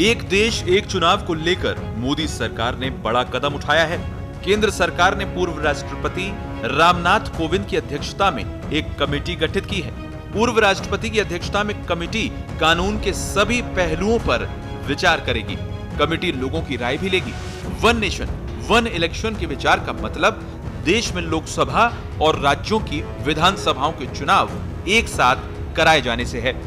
एक देश एक चुनाव को लेकर मोदी सरकार ने बड़ा कदम उठाया है। केंद्र सरकार ने पूर्व राष्ट्रपति रामनाथ कोविंद की अध्यक्षता में एक कमेटी गठित की है। पूर्व राष्ट्रपति की अध्यक्षता में कमेटी कानून के सभी पहलुओं पर विचार करेगी। कमेटी लोगों की राय भी लेगी। वन नेशन वन इलेक्शन के विचार का मतलब देश में लोकसभा और राज्यों की विधानसभाओं के चुनाव एक साथ कराए जाने से है।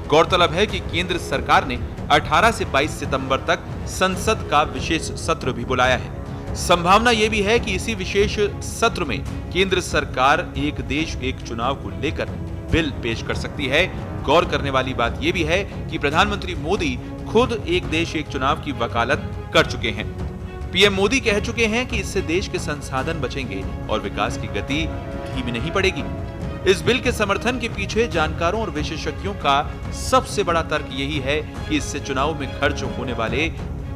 गौरतलब है कि केंद्र सरकार ने 18 से 22 सितंबर तक संसद का विशेष सत्र भी बुलाया है। संभावना यह भी है कि इसी विशेष सत्र में केंद्र सरकार एक देश एक चुनाव को लेकर बिल पेश कर सकती है। गौर करने वाली बात यह भी है कि प्रधानमंत्री मोदी खुद एक देश एक चुनाव की वकालत कर चुके हैं। पीएम मोदी कह चुके हैं कि इससे देश के संसाधन बचेंगे और विकास की गति धीमी नहीं पड़ेगी। इस बिल के समर्थन के पीछे जानकारों और विशेषज्ञों का सबसे बड़ा तर्क यही है कि इससे चुनाव में खर्च होने वाले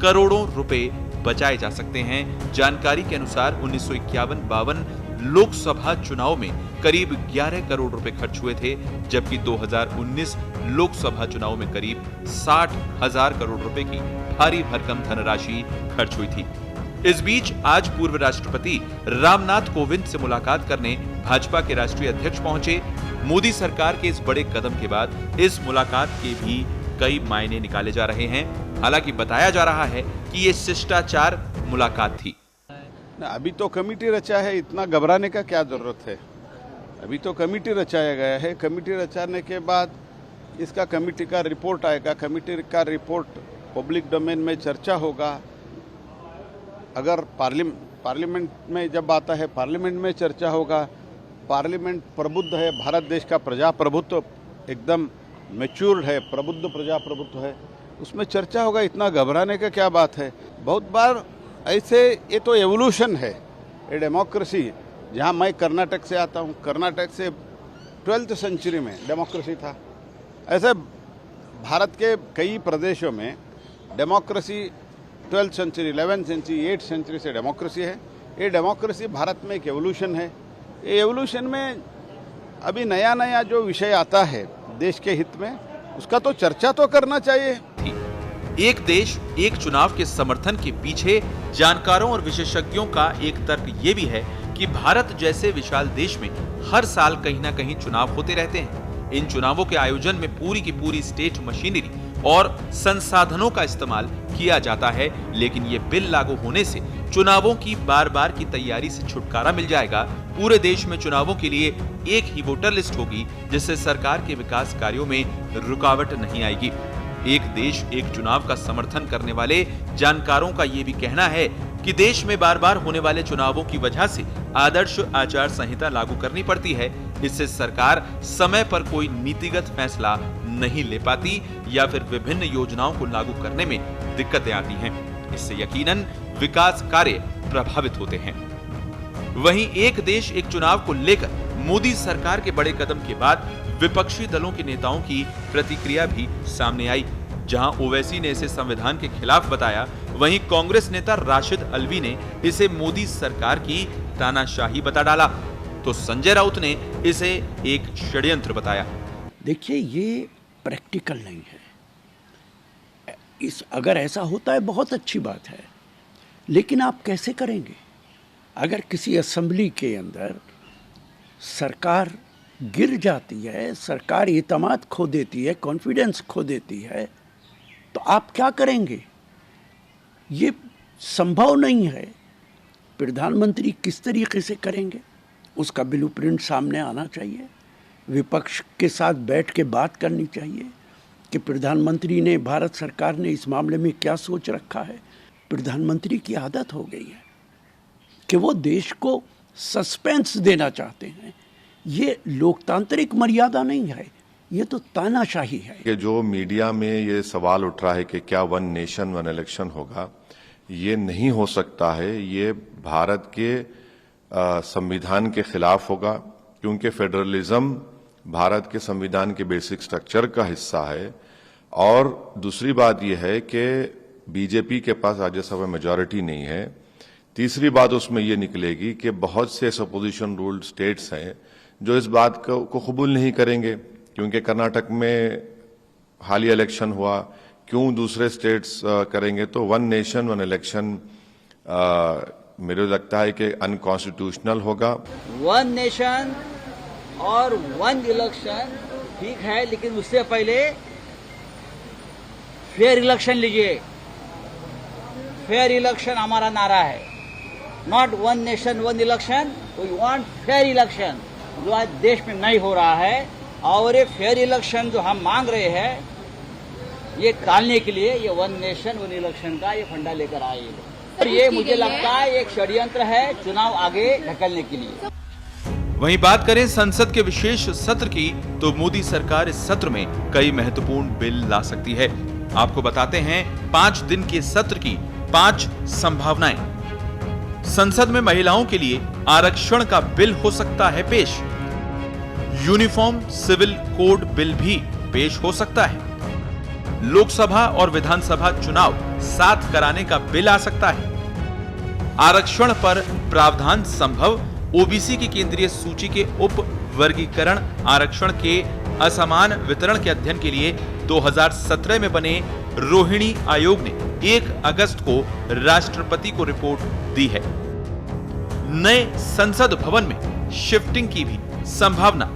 करोड़ों रुपए बचाए जा सकते हैं। जानकारी के अनुसार 1951-52 लोकसभा चुनाव में करीब 11 करोड़ रुपए खर्च हुए थे, जबकि 2019 लोकसभा चुनाव में करीब 60,000 करोड़ रुपए की भारी भरकम धनराशि खर्च हुई थी। इस बीच आज पूर्व राष्ट्रपति रामनाथ कोविंद से मुलाकात करने भाजपा के राष्ट्रीय अध्यक्ष पहुंचे। मोदी सरकार के इस बड़े कदम के बाद इस मुलाकात के भी कई मायने निकाले जा रहे हैं। हालांकि बताया जा रहा है कि ये शिष्टाचार मुलाकात थी। अभी तो कमेटी रचा है, इतना घबराने का क्या जरूरत है। अभी तो कमेटी रचाया गया है। कमेटी रचाने के बाद इसका कमेटी का रिपोर्ट आएगा। कमेटी का रिपोर्ट पब्लिक डोमेन में चर्चा होगा। अगर पार्लियामेंट में जब आता है, पार्लियामेंट में चर्चा होगा। पार्लियामेंट प्रबुद्ध है। भारत देश का प्रजाप्रभुत्व एकदम मैच्योर्ड है, प्रबुद्ध प्रजाप्रभुत्व है, उसमें चर्चा होगा। इतना घबराने का क्या बात है। बहुत बार ऐसे ये तो एवोल्यूशन है, ये डेमोक्रेसी। जहाँ मैं कर्नाटक से आता हूँ, कर्नाटक से 12th सेंचुरी में डेमोक्रेसी था। ऐसे भारत के कई प्रदेशों में democracy 12th century, 11th century, 8th century से डेमोक्रेसी है। ये डेमोक्रेसी भारत में एक एवोल्यूशन है। ये एवोल्यूशन में अभी नया नया जो विषय आता है देश के हित में, उसका तो चर्चा तो करना चाहिए। एक देश एक चुनाव के समर्थन के पीछे जानकारों और विशेषज्ञों का एक तर्क ये भी है कि भारत जैसे विशाल देश में हर साल कहीं ना कहीं चुनाव होते रहते हैं। इन चुनावों के आयोजन में पूरी की पूरी स्टेट मशीनरी और संसाधनों का इस्तेमाल किया जाता है, लेकिन ये बिल लागू होने से चुनावों की बार बार की तैयारी से छुटकारा मिल जाएगा। पूरे देश में चुनावों के लिए एक ही वोटर लिस्ट होगी, जिससे सरकार के विकास कार्यों में रुकावट नहीं आएगी। एक देश एक चुनाव का समर्थन करने वाले जानकारों का ये भी कहना है कि देश में बार बार होने वाले चुनावों की वजह से आदर्श आचार संहिता लागू करनी पड़ती है। इससे सरकार समय पर कोई नीतिगत फैसला नहीं ले पाती या फिर विभिन्न योजनाओं को लागू करने में दिक्कतें आती हैं। इससे यकीनन विकास कार्य प्रभावित होते हैं। वहीं एक देश एक चुनाव को लेकर मोदी सरकार के बड़े कदम के बाद विपक्षी दलों के नेताओं की प्रतिक्रिया भी सामने आई। जहां ओवैसी ने इसे संविधान के खिलाफ बताया, वहीं कांग्रेस नेता राशिद अल्वी ने इसे मोदी सरकार की तानाशाही बता डाला, तो संजय राउत ने इसे एक षड्यंत्र बताया। देखिए, ये प्रैक्टिकल नहीं है। अगर ऐसा होता है बहुत अच्छी बात है, लेकिन आप कैसे करेंगे? अगर किसी असेंबली के अंदर सरकार गिर जाती है, सरकार एतमाद खो देती है, कॉन्फिडेंस खो देती है, तो आप क्या करेंगे? ये संभव नहीं है। प्रधानमंत्री किस तरीके से करेंगे, उसका ब्लूप्रिंट सामने आना चाहिए। विपक्ष के साथ बैठ के बात करनी चाहिए कि प्रधानमंत्री ने, भारत सरकार ने इस मामले में क्या सोच रखा है। प्रधानमंत्री की आदत हो गई है कि वो देश को सस्पेंस देना चाहते हैं। ये लोकतांत्रिक मर्यादा नहीं है, ये तो तानाशाही है। कि जो मीडिया में ये सवाल उठ रहा है कि क्या वन नेशन वन इलेक्शन होगा, ये नहीं हो सकता है। ये भारत के संविधान के खिलाफ होगा, क्योंकि फेडरलिज्म भारत के संविधान के बेसिक स्ट्रक्चर का हिस्सा है। और दूसरी बात यह है कि बीजेपी के पास राज्यसभा मेजॉरिटी नहीं है। तीसरी बात उसमें यह निकलेगी कि बहुत से अपोजिशन रूल्ड स्टेट्स हैं जो इस बात को कबूल नहीं करेंगे, क्योंकि कर्नाटक में हालिया इलेक्शन हुआ, क्यों दूसरे स्टेट्स करेंगे, तो वन नेशन वन इलेक्शन मेरे लगता है कि अनकॉन्स्टिट्यूशनल होगा। वन नेशन और वन इलेक्शन ठीक है, लेकिन उससे पहले फेयर इलेक्शन लीजिए। फेयर इलेक्शन हमारा नारा है, not one nation one election, we want fair election, जो आज देश में नहीं हो रहा है। और ये फेयर इलेक्शन जो हम मांग रहे हैं, ये टालने के लिए ये वन नेशन वन इलेक्शन का ये फंडा लेकर आए हैं। और ये मुझे लगता है एक षड्यंत्र है चुनाव आगे ढकेलने के लिए। वहीं बात करें संसद के विशेष सत्र की, तो मोदी सरकार इस सत्र में कई महत्वपूर्ण बिल ला सकती है। आपको बताते हैं 5 दिन के सत्र की 5 संभावनाएं। संसद में महिलाओं के लिए आरक्षण का बिल हो सकता है पेश। यूनिफॉर्म सिविल कोड बिल भी पेश हो सकता है। लोकसभा और विधानसभा चुनाव साथ कराने का बिल आ सकता है। आरक्षण पर प्रावधान संभव। ओबीसी की केंद्रीय सूची के उप वर्गीकरण आरक्षण के असमान वितरण के अध्ययन के लिए 2017 में बने रोहिणी आयोग ने 1 अगस्त को राष्ट्रपति को रिपोर्ट दी है। नए संसद भवन में शिफ्टिंग की भी संभावना।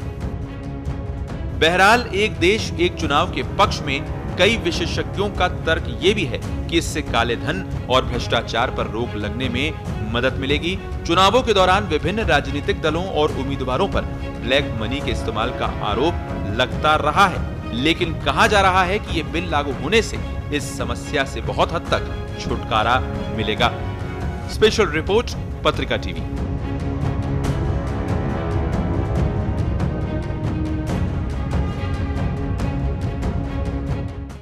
बहरहाल एक देश एक चुनाव के पक्ष में कई विशेषज्ञों का तर्क ये भी है कि इससे काले धन और भ्रष्टाचार पर रोक लगने में मदद मिलेगी। चुनावों के दौरान विभिन्न राजनीतिक दलों और उम्मीदवारों पर ब्लैक मनी के इस्तेमाल का आरोप लगता रहा है, लेकिन कहा जा रहा है कि ये बिल लागू होने से इस समस्या से बहुत हद तक छुटकारा मिलेगा। स्पेशल रिपोर्ट, पत्रिका टीवी।